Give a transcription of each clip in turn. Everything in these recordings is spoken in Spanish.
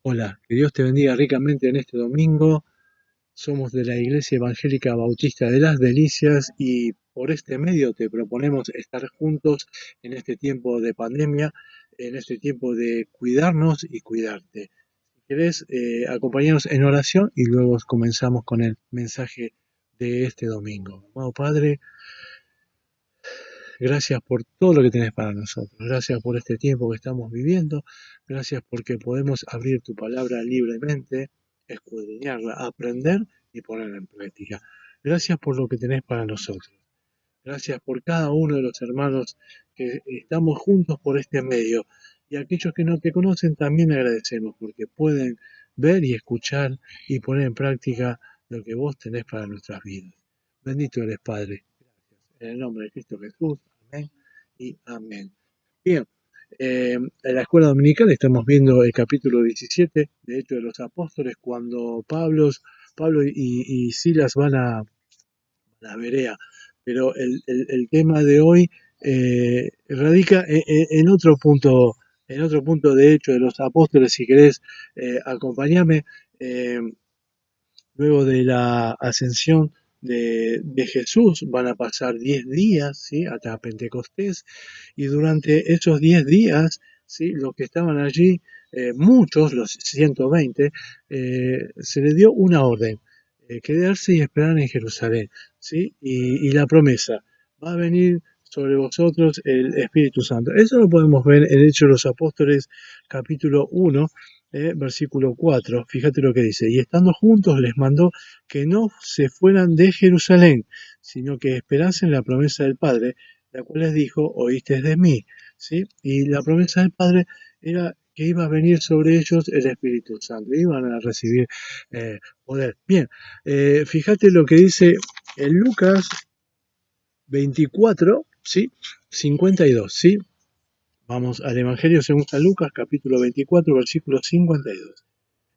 Hola, que Dios te bendiga ricamente en este domingo. Somos de la Iglesia Evangélica Bautista de las Delicias y por este medio te proponemos estar juntos en este tiempo de pandemia, en este tiempo de cuidarnos y cuidarte. Si querés, acompañarnos en oración y luego comenzamos con el mensaje de este domingo. Amado Padre, gracias por todo lo que tenés para nosotros. Gracias por este tiempo que estamos viviendo. Gracias porque podemos abrir tu palabra libremente, escudriñarla, aprender y ponerla en práctica. Gracias por lo que tenés para nosotros. Gracias por cada uno de los hermanos que estamos juntos por este medio. Y aquellos que no te conocen también agradecemos porque pueden ver y escuchar y poner en práctica lo que vos tenés para nuestras vidas. Bendito eres, Padre. En el nombre de Cristo Jesús. Amén y amén. Bien, en la escuela dominical estamos viendo el capítulo 17 de Hechos de los Apóstoles, cuando Pablo y Silas van a la Berea. Pero el tema de hoy radica en otro punto de Hechos de los Apóstoles. Si querés acompañarme, eh, luego de la ascensión de Jesús van a pasar 10 días, ¿sí? Hasta Pentecostés, y durante esos 10 días, ¿sí? Los que estaban allí, muchos, los 120, se les dio una orden, quedarse y esperar en Jerusalén, ¿sí? Y la promesa, va a venir sobre vosotros el Espíritu Santo. Eso lo podemos ver en Hechos de los Apóstoles, capítulo 1, versículo 4, fíjate lo que dice: y estando juntos les mandó que no se fueran de Jerusalén, sino que esperasen la promesa del Padre, la cual les dijo: oíste de mí, ¿sí? Y la promesa del Padre era que iba a venir sobre ellos el Espíritu Santo, iban a recibir poder. Bien, fíjate lo que dice en Lucas 24, ¿sí? 52, ¿sí? Vamos al Evangelio según San Lucas, capítulo 24, versículo 52.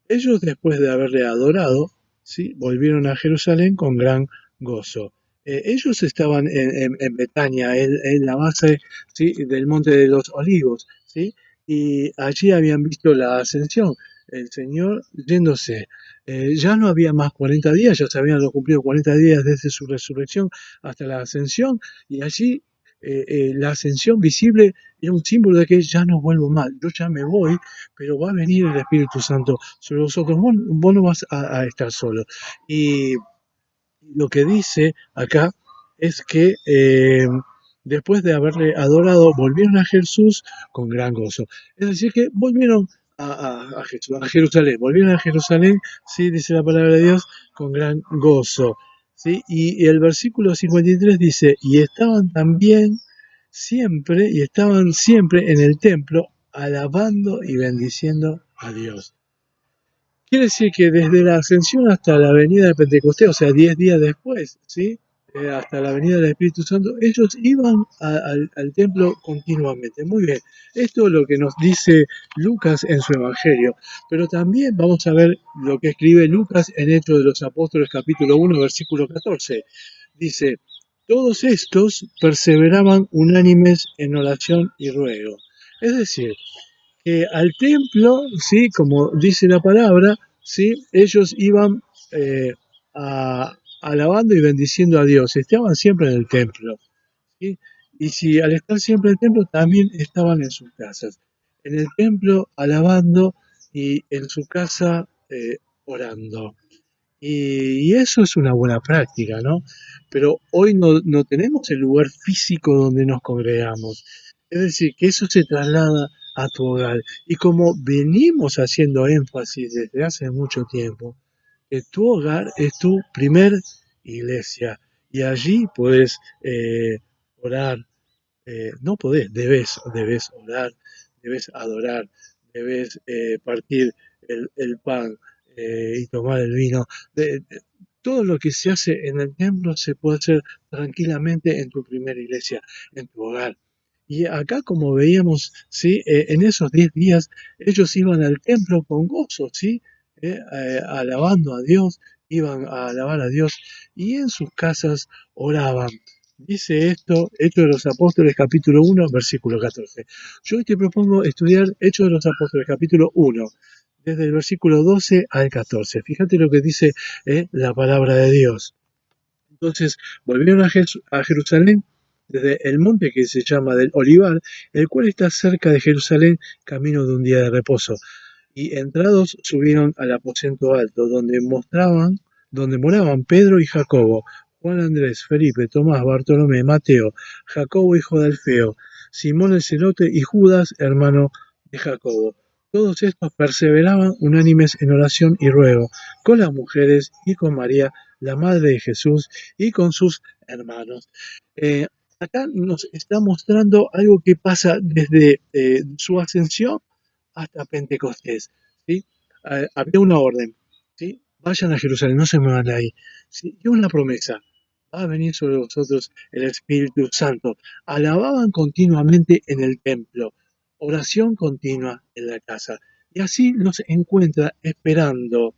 Ellos, después de haberle adorado, ¿sí? Volvieron a Jerusalén con gran gozo. Ellos estaban en Betania, en la base, ¿sí? Del Monte de los Olivos, ¿sí? Y allí habían visto la ascensión, el Señor yéndose. Ya no había más 40 días, ya se habían cumplido 40 días desde su resurrección hasta la ascensión, y allí la ascensión visible era un símbolo de que ya no vuelvo más, yo ya me voy, pero va a venir el Espíritu Santo sobre vosotros. Vos no vas a estar solo. Y lo que dice acá es que después de haberle adorado, volvieron a Jesús con gran gozo. Es decir, que volvieron a Jerusalén, volvieron a Jerusalén, sí, dice la palabra de Dios, con gran gozo. ¿Sí? Y el versículo 53 dice: y estaban siempre en el templo, alabando y bendiciendo a Dios. Quiere decir que desde la ascensión hasta la venida de Pentecostés, o sea, 10 días después, ¿sí? Hasta la venida del Espíritu Santo, ellos iban al templo continuamente. Muy bien, esto es lo que nos dice Lucas en su Evangelio, pero también vamos a ver lo que escribe Lucas en Hechos de los Apóstoles, capítulo 1, versículo 14. Dice: todos estos perseveraban unánimes en oración y ruego. Es decir, al templo, ¿sí? Como dice la palabra, ¿sí? Ellos iban eh, alabando y bendiciendo a Dios, estaban siempre en el templo, ¿sí? Y si al estar siempre en el templo, también estaban en sus casas. En el templo alabando y en su casa orando. Y eso es una buena práctica, ¿no? Pero hoy no tenemos el lugar físico donde nos congregamos. Es decir, que eso se traslada a tu hogar. Y como venimos haciendo énfasis desde hace mucho tiempo, que tu hogar es tu primer iglesia. Y allí puedes orar, no podés, debes orar, debes adorar, debes partir el pan y tomar el vino. Todo lo que se hace en el templo se puede hacer tranquilamente en tu primera iglesia, en tu hogar. Y acá, como veíamos, ¿sí? En esos 10 días ellos iban al templo con gozo, ¿sí? Alabando a Dios, iban a alabar a Dios y en sus casas oraban. Dice esto, Hechos de los Apóstoles, capítulo 1, versículo 14. Yo hoy te propongo estudiar Hechos de los Apóstoles, capítulo 1, desde el versículo 12 al 14. Fíjate lo que dice la palabra de Dios. Entonces volvieron a Jerusalén desde el monte que se llama del Olivar, el cual está cerca de Jerusalén, camino de un día de reposo. Y entrados subieron al aposento alto, donde moraban Pedro y Jacobo, Juan, Andrés, Felipe, Tomás, Bartolomé, Mateo, Jacobo hijo de Alfeo, Simón el celote y Judas, hermano de Jacobo. Todos estos perseveraban unánimes en oración y ruego, con las mujeres y con María, la madre de Jesús, y con sus hermanos. Eh, Acá nos está mostrando algo que pasa desde su ascensión hasta Pentecostés, ¿sí? Había una orden, ¿sí? Vayan a Jerusalén, no se muevan de ahí, ¿sí? Y una promesa, va a venir sobre vosotros el Espíritu Santo. Alababan continuamente en el templo, oración continua en la casa. Y así nos encuentra esperando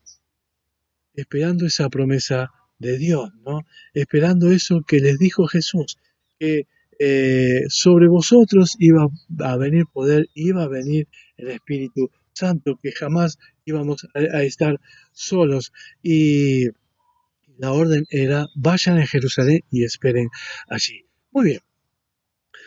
esa promesa de Dios, ¿no? Esperando eso que les dijo Jesús, que sobre vosotros iba a venir poder, iba a venir el Espíritu Santo, que jamás íbamos a estar solos. Y la orden era, vayan a Jerusalén y esperen allí. Muy bien.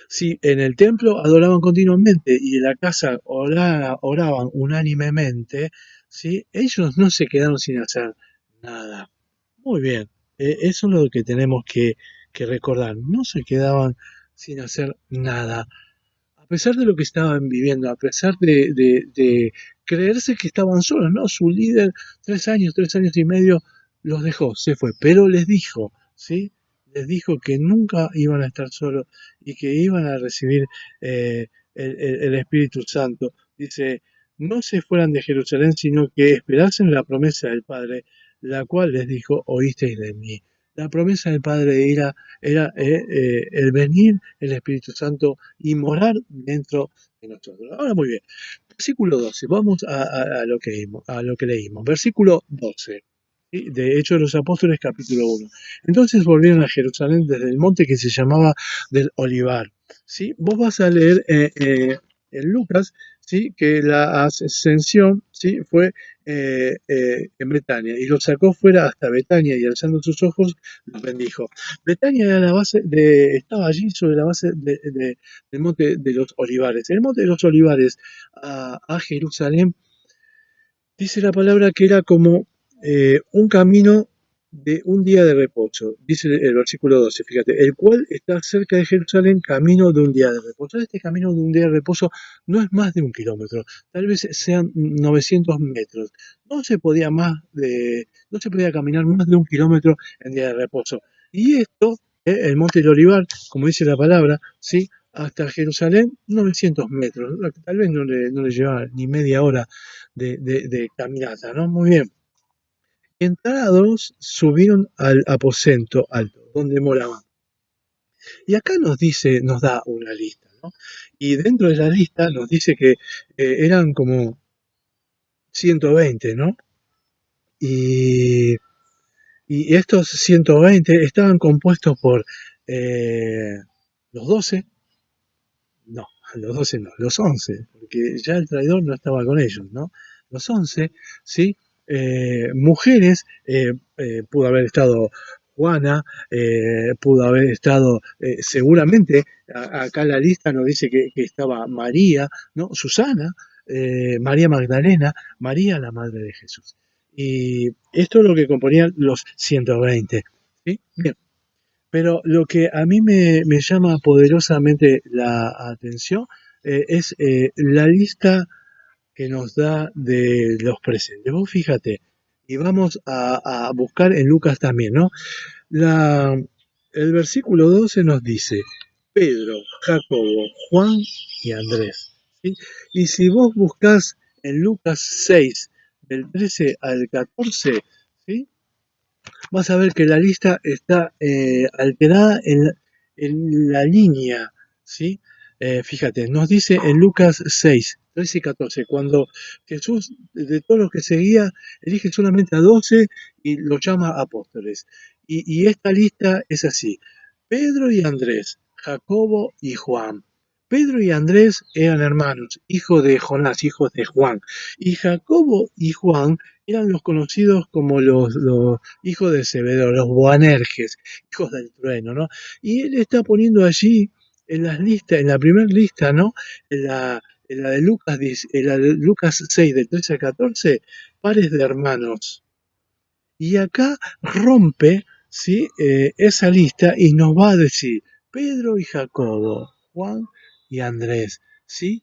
Si en el templo adoraban continuamente y en la casa oraban unánimemente, ¿sí? Ellos no se quedaron sin hacer nada. Muy bien, eso es lo que tenemos que recordar. No se quedaban sin hacer nada. A pesar de lo que estaban viviendo, a pesar de creerse que estaban solos, ¿no? Su líder, 3 años y medio, los dejó, se fue. Pero les dijo, ¿sí? Les dijo que nunca iban a estar solos y que iban a recibir el Espíritu Santo. Dice, no se fueran de Jerusalén, sino que esperasen la promesa del Padre, la cual les dijo, oísteis de mí. La promesa del Padre era el venir el Espíritu Santo y morar dentro de nosotros. Ahora muy bien, versículo 12, vamos a lo que leímos. Versículo 12, ¿sí? De Hechos de los Apóstoles, capítulo 1. Entonces volvieron a Jerusalén desde el monte que se llamaba del Olivar. ¿Sí? Vos vas a leer en Lucas, ¿sí? Que la ascensión, ¿sí? Fue en Betania y los sacó fuera hasta Betania y alzando sus ojos los bendijo. Betania era estaba allí sobre la base del monte de los Olivares. El monte de los Olivares a Jerusalén dice la palabra que era como un camino de un día de reposo, dice el versículo 12, fíjate, el cual está cerca de Jerusalén, camino de un día de reposo. Este camino de un día de reposo no es más de 1 kilómetro, tal vez sean 900 metros. No se podía caminar más de 1 kilómetro en día de reposo. Y esto, el monte del Olivar, como dice la palabra, ¿sí? Hasta Jerusalén, 900 metros. Tal vez no le llevaba ni media hora de caminata, ¿no? Muy bien. Entrados, subieron al aposento alto, donde moraban. Y acá nos da una lista, ¿no? Y dentro de la lista nos dice que eran como 120, ¿no? Y, y estos 120 estaban compuestos por los 12, no, los 12 no, los 11, porque ya el traidor no estaba con ellos, ¿no? Los 11, ¿sí? Mujeres, pudo haber estado Juana, pudo haber estado, seguramente, acá en la lista nos dice que estaba María, ¿no? Susana, María Magdalena, María la Madre de Jesús. Y esto es lo que componían los 120, ¿sí? Bien. Pero lo que a mí me llama poderosamente la atención es la lista que nos da de los presentes. Vos fíjate, y vamos a buscar en Lucas también, ¿no? La, el versículo 12 nos dice, Pedro, Jacobo, Juan y Andrés. ¿Sí? Y si vos buscás en Lucas 6, del 13 al 14, ¿sí? Vas a ver que la lista está alterada en la línea, ¿sí? Fíjate, nos dice en Lucas 6, 13 y 14, cuando Jesús, de todos los que seguía, elige solamente a 12 y los llama apóstoles. Y esta lista es así: Pedro y Andrés, Jacobo y Juan, Pedro y Andrés eran hermanos, hijos de Jonás, hijos de Juan. Y Jacobo y Juan eran los conocidos como los hijos de Zebedeo, los Boanerges, hijos del trueno, ¿no? Y él está poniendo allí en las listas, en la primera lista, ¿no? En la de Lucas, en la de Lucas 6, de 13 a 14, pares de hermanos. Y acá rompe, ¿sí? Esa lista y nos va a decir Pedro y Jacobo, Juan y Andrés, ¿sí?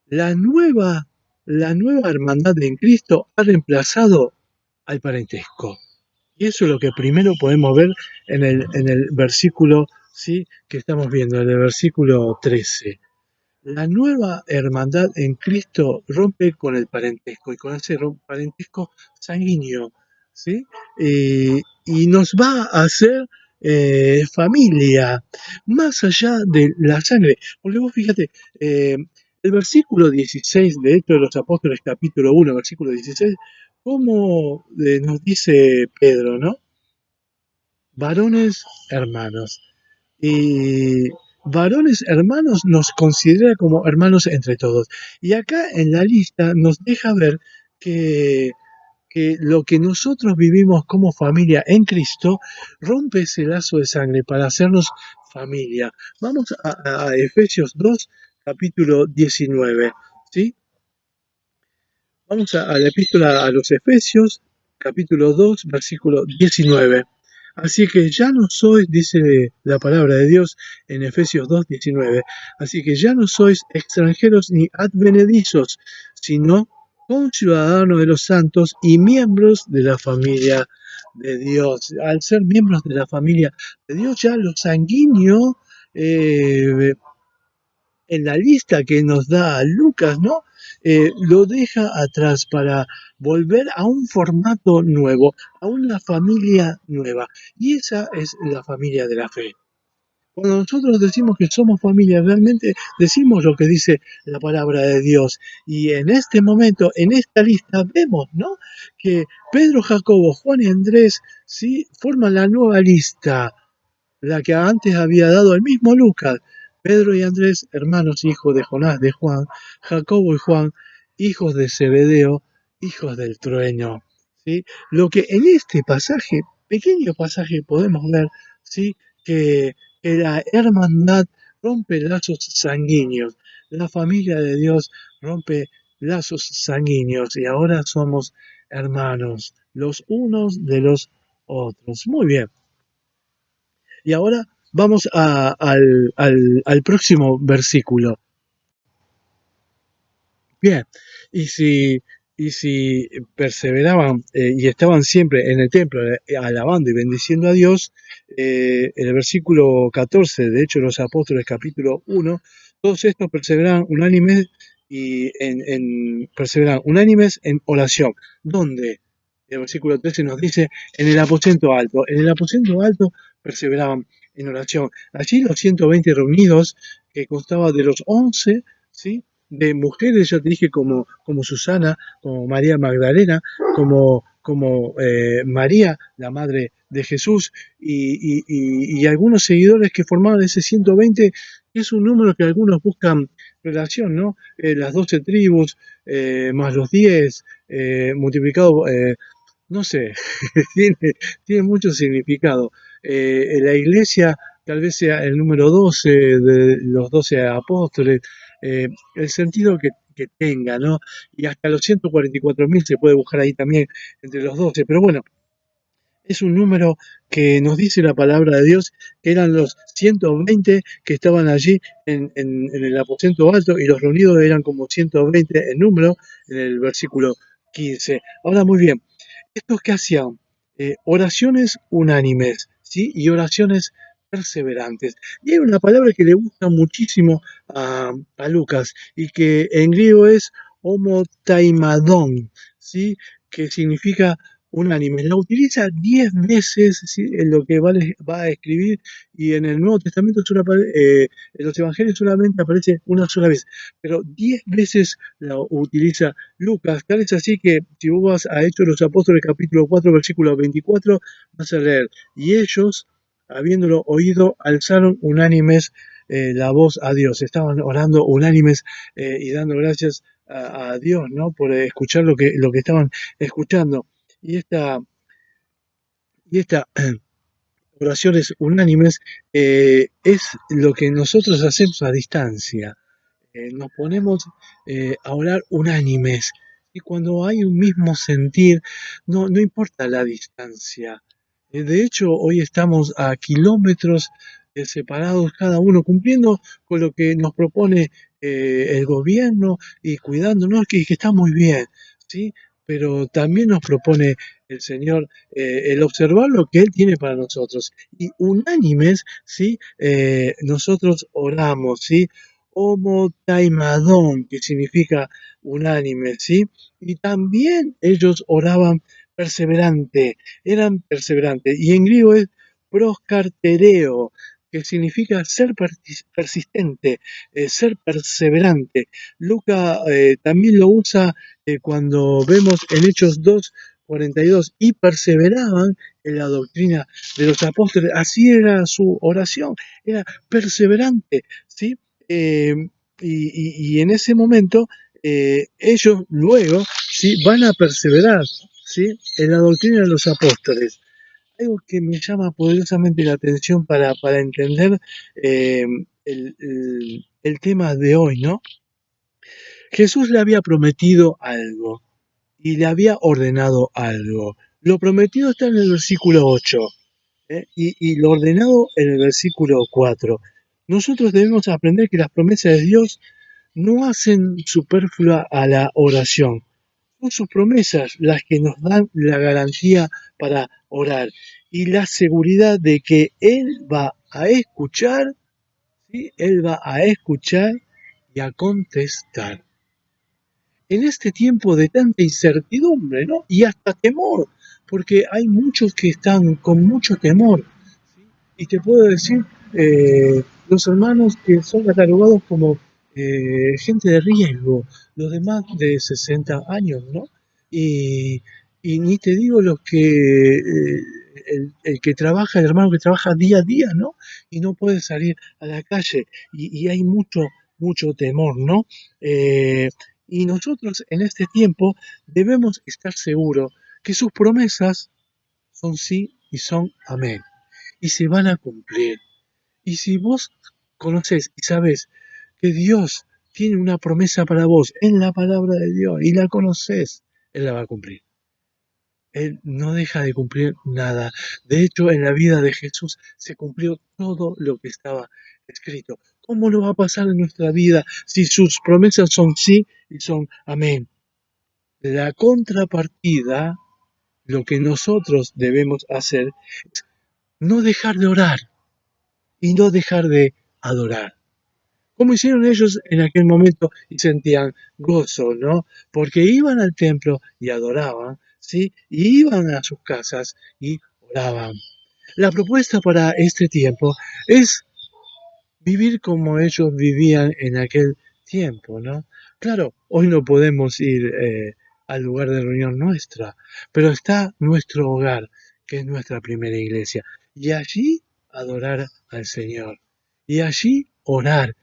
La nueva, la nueva hermandad en Cristo ha reemplazado al parentesco. Y eso es lo que primero podemos ver en el versículo, ¿sí? Que estamos viendo, en el versículo 13. La nueva hermandad en Cristo rompe con el parentesco y con ese parentesco sanguíneo, ¿sí? Y nos va a hacer familia, más allá de la sangre. Porque vos fíjate, el versículo 16 de Hechos de los Apóstoles, capítulo 1, versículo 16, ¿cómo nos dice Pedro, no? Varones hermanos. Y varones hermanos nos considera como hermanos entre todos. Y acá en la lista nos deja ver que, que lo que nosotros vivimos como familia en Cristo rompe ese lazo de sangre para hacernos familia. Vamos a Efesios 2, capítulo 19. ¿Sí? Vamos a la epístola a los Efesios, capítulo 2, versículo 19. Así que ya no sois, dice la palabra de Dios en Efesios 2, 19, así que ya no sois extranjeros ni advenedizos, sino conciudadanos de los santos y miembros de la familia de Dios. Al ser miembros de la familia de Dios, ya lo sanguíneo en la lista que nos da Lucas, ¿no? Lo deja atrás para volver a un formato nuevo, a una familia nueva. Y esa es la familia de la fe. Cuando nosotros decimos que somos familia, realmente decimos lo que dice la palabra de Dios. Y en este momento, en esta lista, vemos, ¿no? Que Pedro, Jacobo, Juan y Andrés, ¿sí? Forman la nueva lista, la que antes había dado el mismo Lucas. Pedro y Andrés, hermanos, hijos de Jonás, de Juan, Jacobo y Juan, hijos de Zebedeo, hijos del trueno. ¿Sí? Lo que en este pasaje, pequeño pasaje, podemos ver, ¿sí? Que la hermandad rompe lazos sanguíneos, la familia de Dios rompe lazos sanguíneos y ahora somos hermanos, los unos de los otros. Muy bien. Y ahora vamos al próximo versículo. Bien, y si, y si perseveraban y estaban siempre en el templo alabando y bendiciendo a Dios, en el versículo 14, de hecho los apóstoles capítulo 1, todos estos perseveraban unánimes perseveraban unánimes en oración. ¿Dónde? El versículo 13 nos dice, en el aposento alto. En el aposento alto perseveraban en oración. Allí los 120 reunidos, que constaba de los 11, ¿sí? De mujeres, ya te dije, como Susana, como María Magdalena, como María, la madre de Jesús, y algunos seguidores que formaban ese 120, que es un número que algunos buscan relación, ¿no? Las 12 tribus, más los 10, multiplicado, no sé, tiene, tiene mucho significado. En la iglesia tal vez sea el número 12 de los 12 apóstoles, el sentido que tenga, ¿no? Y hasta los 144.000 se puede buscar ahí también entre los 12, pero bueno, es un número que nos dice la palabra de Dios, que eran los 120 que estaban allí en el aposento alto y los reunidos eran como 120 en número en el versículo 15. Ahora muy bien, estos que hacían oraciones unánimes, ¿sí? Y oraciones perseverantes. Y hay una palabra que le gusta muchísimo a Lucas y que en griego es homotaimadón, ¿sí? Que significa unánime. La utiliza 10 veces, ¿sí? En lo que va a escribir, y en el Nuevo Testamento en los Evangelios solamente aparece una sola vez, pero 10 veces la utiliza Lucas. Tal es así que si vos vas a Hechos de los Apóstoles capítulo 4 versículo 24, vas a leer, y ellos, habiéndolo oído, alzaron unánimes la voz a Dios, estaban orando unánimes y dando gracias a Dios, ¿no? Por escuchar lo que estaban escuchando. Y esta oraciones unánimes es lo que nosotros hacemos a distancia. Nos ponemos a orar unánimes. Y cuando hay un mismo sentir, no importa la distancia. De hecho, hoy estamos a kilómetros separados cada uno, cumpliendo con lo que nos propone el gobierno y cuidándonos, que está muy bien, ¿sí? Pero también nos propone el Señor el observar lo que Él tiene para nosotros. Y unánimes, ¿sí? Nosotros oramos, ¿sí? Homo Taimadón, que significa unánime, ¿sí? Y también ellos oraban perseverante, eran perseverantes. Y en griego es proscartereo, que significa ser persistente, ser perseverante. Luca también lo usa cuando vemos en Hechos 2:42, y perseveraban en la doctrina de los apóstoles. Así era su oración, era perseverante, ¿sí? Eh, y en ese momento ellos luego, ¿sí?, van a perseverar, ¿sí?, en la doctrina de los apóstoles. Algo que me llama poderosamente la atención para entender eh, el tema de hoy, ¿no? Jesús le había prometido algo y le había ordenado algo. Lo prometido está en el versículo 8, y lo ordenado en el versículo 4. Nosotros debemos aprender que las promesas de Dios no hacen superflua a la oración. Son sus promesas las que nos dan la garantía para orar y la seguridad de que Él va a escuchar, ¿sí? Él va a escuchar y a contestar. En este tiempo de tanta incertidumbre, ¿no? Y hasta temor, porque hay muchos que están con mucho temor. Y te puedo decir, los hermanos que son catalogados como gente de riesgo, los demás de 60 años, ¿no? Y, y ni te digo los que, el que trabaja, el hermano que trabaja día a día, ¿no? Y no puede salir a la calle, y hay mucho temor, ¿no? Eh, y nosotros en este tiempo debemos estar seguros que sus promesas son sí y son amén y se van a cumplir. Y si vos conoces y sabes que Dios tiene una promesa para vos en la palabra de Dios y la conoces, Él la va a cumplir. Él no deja de cumplir nada. De hecho, en la vida de Jesús se cumplió todo lo que estaba escrito. ¿Cómo no va a pasar en nuestra vida si sus promesas son sí y son amén? La contrapartida, lo que nosotros debemos hacer, es no dejar de orar y no dejar de adorar. Como hicieron ellos en aquel momento y sentían gozo, ¿no? Porque iban al templo y adoraban, ¿sí? Y iban a sus casas y oraban. La propuesta para este tiempo es vivir como ellos vivían en aquel tiempo, ¿no? Claro, hoy no podemos ir al lugar de reunión nuestra, pero está nuestro hogar, que es nuestra primera iglesia, y allí adorar al Señor, y allí orar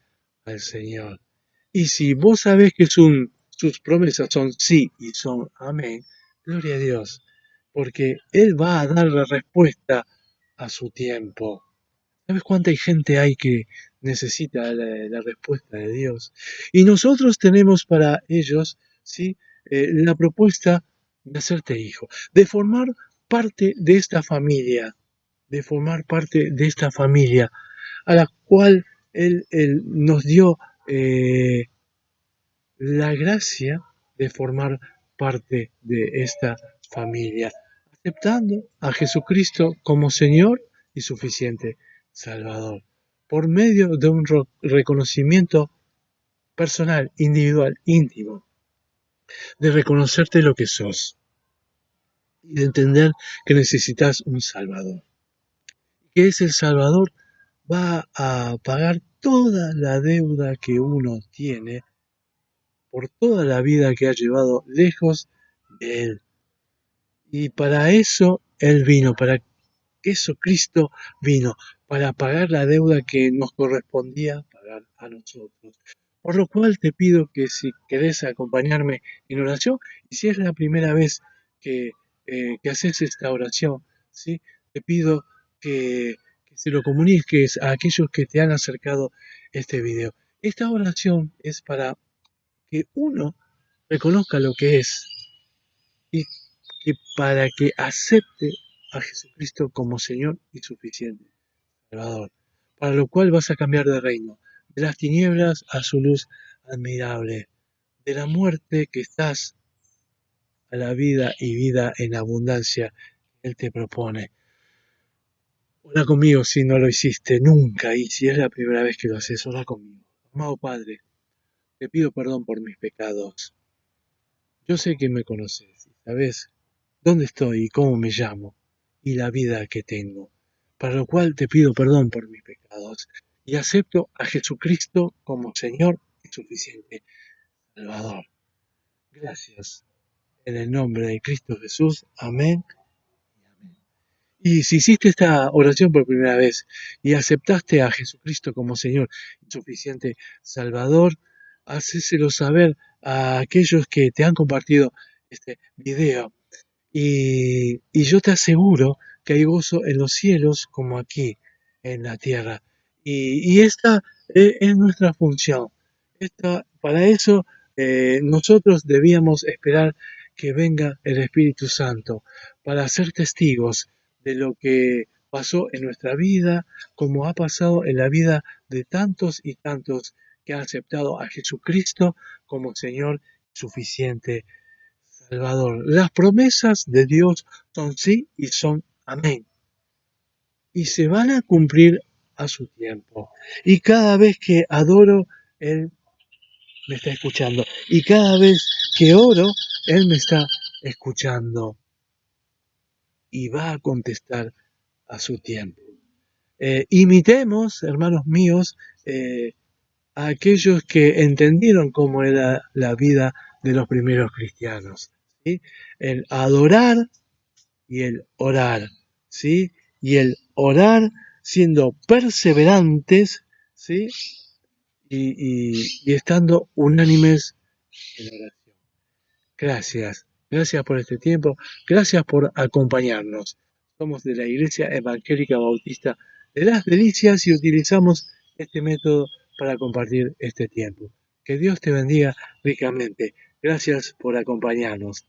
al Señor. Y si vos sabés que sus promesas son sí y son amén, gloria a Dios, porque Él va a dar la respuesta a su tiempo. ¿Sabes cuánta gente hay que necesita la respuesta de Dios? Y nosotros tenemos para ellos, ¿sí?, la propuesta de hacerte hijo, de formar parte de esta familia, de formar parte de esta familia a la cual Él nos dio la gracia de formar parte de esta familia, aceptando a Jesucristo como Señor y suficiente Salvador, por medio de un reconocimiento personal, individual, íntimo, de reconocerte lo que sos y de entender que necesitas un Salvador. Que ese Salvador va a pagar toda la deuda que uno tiene por toda la vida que ha llevado lejos de Él. Y para eso Él vino, para eso Cristo vino, para pagar la deuda que nos correspondía pagar a nosotros. Por lo cual te pido que si querés acompañarme en oración, y si es la primera vez que, que haces esta oración, ¿sí? Te pido que se lo comuniques a aquellos que te han acercado este video. Esta oración es para que uno reconozca lo que es y que para que acepte a Jesucristo como Señor y suficiente Salvador, para lo cual vas a cambiar de reino, de las tinieblas a su luz admirable, de la muerte que estás a la vida y vida en abundancia que Él te propone. Ora conmigo si no lo hiciste nunca y si es la primera vez que lo haces, ora conmigo. Amado Padre, te pido perdón por mis pecados. Yo sé que me conoces y sabes dónde estoy y cómo me llamo y la vida que tengo, para lo cual te pido perdón por mis pecados y acepto a Jesucristo como Señor y suficiente Salvador. Gracias. En el nombre de Cristo Jesús. Amén. Y si hiciste esta oración por primera vez y aceptaste a Jesucristo como Señor y suficiente Salvador, hacéselo saber a aquellos que te han compartido este video. Y yo te aseguro que hay gozo en los cielos como aquí en la tierra. Y esta es nuestra función. Para eso nosotros debíamos esperar que venga el Espíritu Santo, para ser testigos de lo que pasó en nuestra vida, como ha pasado en la vida de tantos y tantos que han aceptado a Jesucristo como Señor suficiente Salvador. Las promesas de Dios son sí y son amén. Y se van a cumplir a su tiempo. Y cada vez que adoro, Él me está escuchando. Y cada vez que oro, Él me está escuchando. Y va a contestar a su tiempo. Imitemos, hermanos míos, a aquellos que entendieron cómo era la vida de los primeros cristianos. ¿Sí? El adorar y el orar, ¿sí? Y el orar siendo perseverantes, ¿sí? Y estando unánimes en oración. Gracias, gracias por este tiempo, gracias por acompañarnos. Somos de la Iglesia Evangélica Bautista de las Delicias y utilizamos este método para compartir este tiempo. Que Dios te bendiga ricamente. Gracias por acompañarnos.